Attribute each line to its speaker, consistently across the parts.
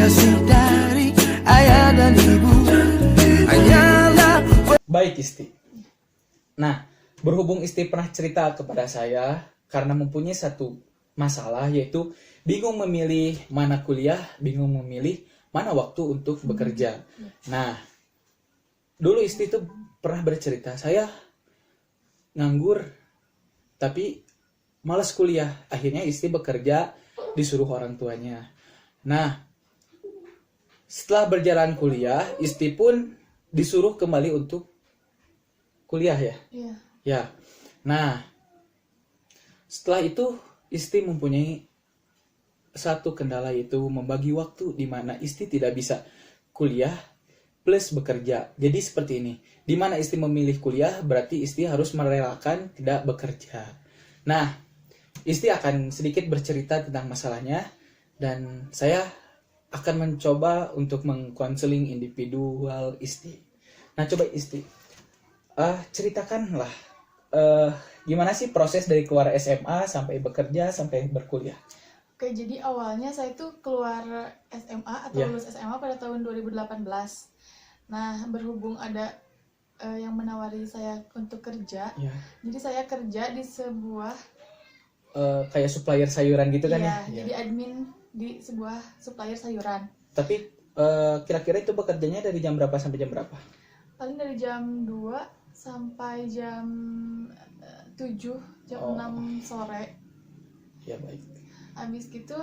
Speaker 1: kasih dari ayah dan ibu hanyalah.
Speaker 2: Baik Isti. Nah, berhubung Isti pernah cerita kepada saya karena mempunyai satu masalah, yaitu bingung memilih mana kuliah, bingung memilih mana waktu untuk bekerja. Nah, dulu Isti itu pernah bercerita, saya nganggur tapi malas kuliah. Akhirnya Isti bekerja disuruh orang tuanya. Nah, setelah berjalan kuliah, Isti pun disuruh kembali untuk kuliah ya.
Speaker 3: Iya.
Speaker 2: Ya. Nah, setelah itu Isti mempunyai satu kendala, yaitu membagi waktu di mana Isti tidak bisa kuliah plus bekerja. Jadi seperti ini. Di mana Isti memilih kuliah, berarti Isti harus merelakan tidak bekerja. Nah, Isti akan sedikit bercerita tentang masalahnya dan saya akan mencoba untuk mengkonseling individual Isti. Nah, coba Isti ceritakanlah gimana sih proses dari keluar SMA sampai bekerja sampai berkuliah.
Speaker 3: Oke, jadi awalnya saya tuh keluar SMA atau lulus SMA pada tahun 2018. Nah, berhubung ada yang menawari saya untuk kerja, jadi saya kerja di sebuah
Speaker 2: kayak supplier sayuran gitu kan ya?
Speaker 3: jadi admin di sebuah supplier sayuran.
Speaker 2: Tapi kira-kira itu bekerjanya dari jam berapa sampai jam berapa?
Speaker 3: Paling dari jam 2 sampai jam 7, jam 6 sore.
Speaker 2: Ya, baik.
Speaker 3: Habis gitu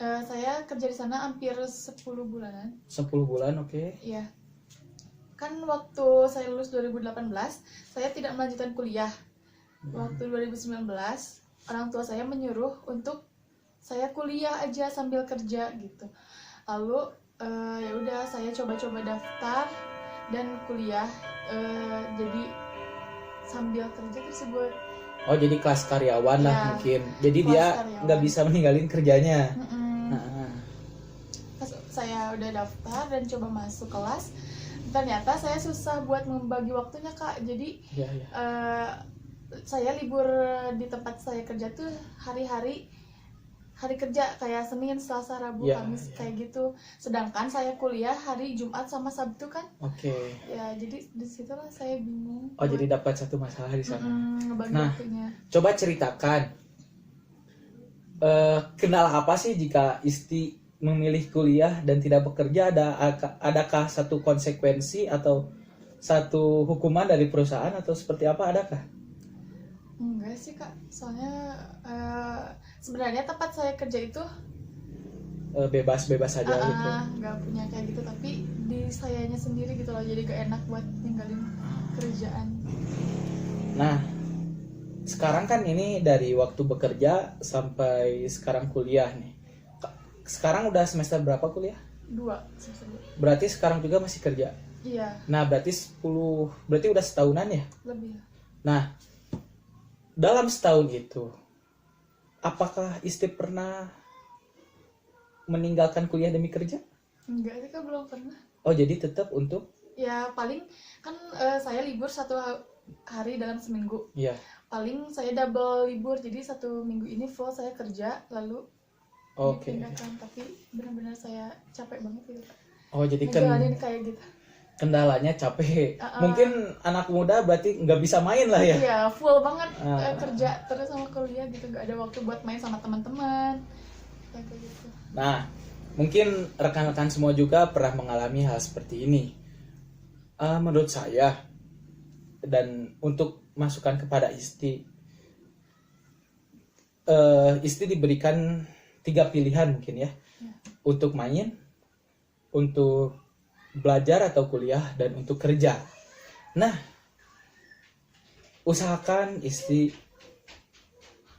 Speaker 3: saya kerja di sana hampir 10 bulanan.
Speaker 2: 10 bulan, oke.
Speaker 3: Iya. Kan waktu saya lulus 2018, saya tidak melanjutkan kuliah. Waktu 2019, orang tua saya menyuruh untuk saya kuliah aja sambil kerja gitu. Lalu ya udah saya coba-coba daftar dan kuliah, jadi sambil kerja tersebut.
Speaker 2: Oh, jadi kelas karyawan lah
Speaker 3: Ya,
Speaker 2: mungkin. Jadi
Speaker 3: kelas
Speaker 2: dia
Speaker 3: karyawan.
Speaker 2: nggak bisa meninggalin kerjanya. Nah,
Speaker 3: Pas saya udah daftar dan coba masuk kelas, ternyata saya susah buat membagi waktunya, Kak. Jadi
Speaker 2: ya.
Speaker 3: saya libur di tempat saya kerja tuh hari-hari kerja kayak Senin, Selasa, Rabu, Kamis kayak gitu. Sedangkan saya kuliah hari Jumat sama Sabtu kan.
Speaker 2: Oke.
Speaker 3: Ya, jadi disitulah saya bingung.
Speaker 2: Oh, jadi dapat satu masalah di sana.
Speaker 3: Ngebagi
Speaker 2: Nah,
Speaker 3: waktunya.
Speaker 2: coba ceritakan kendala apa sih jika Isti memilih kuliah dan tidak bekerja? Adakah satu konsekuensi atau satu hukuman dari perusahaan atau seperti apa? Adakah?
Speaker 3: Enggak sih, Kak. Soalnya sebenarnya tempat saya kerja itu
Speaker 2: Bebas-bebas saja gitu.
Speaker 3: nggak punya kayak gitu, tapi di sayanya sendiri gitu loh, jadi gak enak buat ninggalin kerjaan.
Speaker 2: Nah, sekarang kan ini dari waktu bekerja sampai sekarang kuliah nih. Sekarang udah semester berapa kuliah?
Speaker 3: 2 semester 2.
Speaker 2: Berarti sekarang juga masih kerja.
Speaker 3: Iya,
Speaker 2: Nah, berarti udah setahunan ya?
Speaker 3: lebih.
Speaker 2: Nah, dalam setahun itu, apakah Isti pernah meninggalkan kuliah demi kerja?
Speaker 3: Enggak sih, Kak, belum pernah.
Speaker 2: Oh, jadi tetap untuk?
Speaker 3: Ya paling kan saya libur 1 hari dalam seminggu.
Speaker 2: Iya.
Speaker 3: Paling saya double libur, jadi 1 minggu ini full saya kerja, lalu
Speaker 2: Oke.
Speaker 3: dipindahkan. Tapi benar-benar saya capek banget gitu, Kak.
Speaker 2: Oh, jadi
Speaker 3: Ngejalanin kayak gitu.
Speaker 2: kendalanya capek. Mungkin anak muda berarti nggak bisa main lah ya?
Speaker 3: Iya, full banget kerja terus sama kuliah gitu, nggak ada waktu buat main sama teman-teman kayak gitu.
Speaker 2: Nah, mungkin rekan-rekan semua juga pernah mengalami hal seperti ini. Menurut saya, dan untuk masukan kepada Isti, Isti diberikan 3 pilihan mungkin ya. Untuk main, untuk belajar atau kuliah, dan untuk kerja. Nah, usahakan Isti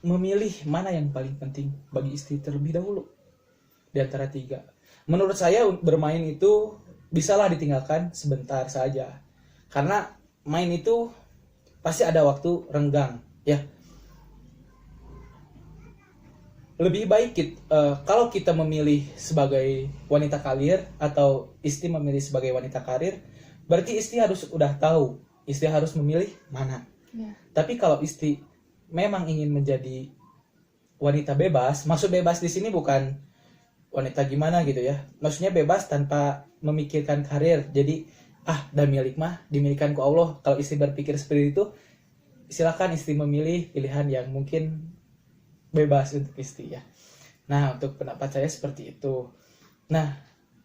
Speaker 2: memilih mana yang paling penting bagi Isti terlebih dahulu di antara 3. Menurut saya bermain itu bisalah ditinggalkan sebentar saja, karena main itu pasti ada waktu renggang ya. Lebih baik kalau kita memilih sebagai wanita karir atau Isti memilih sebagai wanita karir, berarti Isti harus udah tahu Isti harus memilih mana. Tapi kalau Isti memang ingin menjadi wanita bebas, maksud bebas di sini bukan wanita gimana gitu ya. Maksudnya bebas tanpa memikirkan karir. Jadi dah milik mah dimilikan ku Allah. Kalau istri berpikir seperti itu, silakan istri memilih pilihan yang mungkin bebas untuk istri ya. Nah, untuk pendapat saya seperti itu. Nah,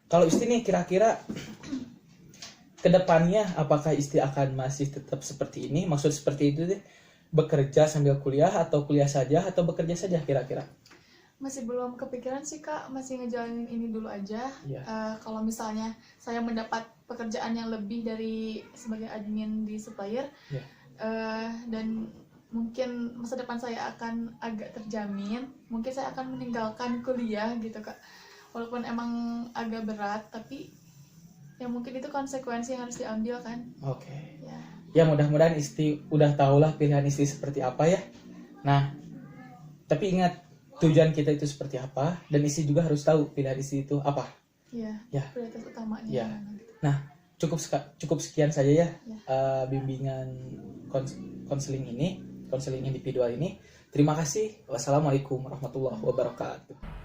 Speaker 2: kalau istri nih kira-kira kedepannya apakah istri akan masih tetap seperti ini? Maksud seperti itu deh, bekerja sambil kuliah atau kuliah saja atau bekerja saja kira-kira?
Speaker 3: Masih belum kepikiran sih Kak, masih ngejalanin ini dulu aja.
Speaker 2: Iya.
Speaker 3: Kalau misalnya saya mendapat pekerjaan yang lebih dari sebagai admin di supplier,
Speaker 2: Iya.
Speaker 3: dan mungkin masa depan saya akan agak terjamin, mungkin saya akan meninggalkan kuliah gitu Kak. Walaupun emang agak berat, tapi ya mungkin itu konsekuensi yang harus diambil kan.
Speaker 2: Oke.
Speaker 3: Ya.
Speaker 2: Ya mudah-mudahan istri udah tahulah pilihan istri seperti apa ya. Nah, tapi ingat tujuan kita itu seperti apa, dan istri juga harus tahu pilihan istri itu apa.
Speaker 3: Iya.
Speaker 2: Ya.
Speaker 3: Prioritas utamanya.
Speaker 2: Ya.
Speaker 3: mana gitu.
Speaker 2: Nah, cukup sekian saja ya,
Speaker 3: Ya.
Speaker 2: bimbingan konseling individual ini. Terima kasih. Wassalamualaikum warahmatullahi wabarakatuh.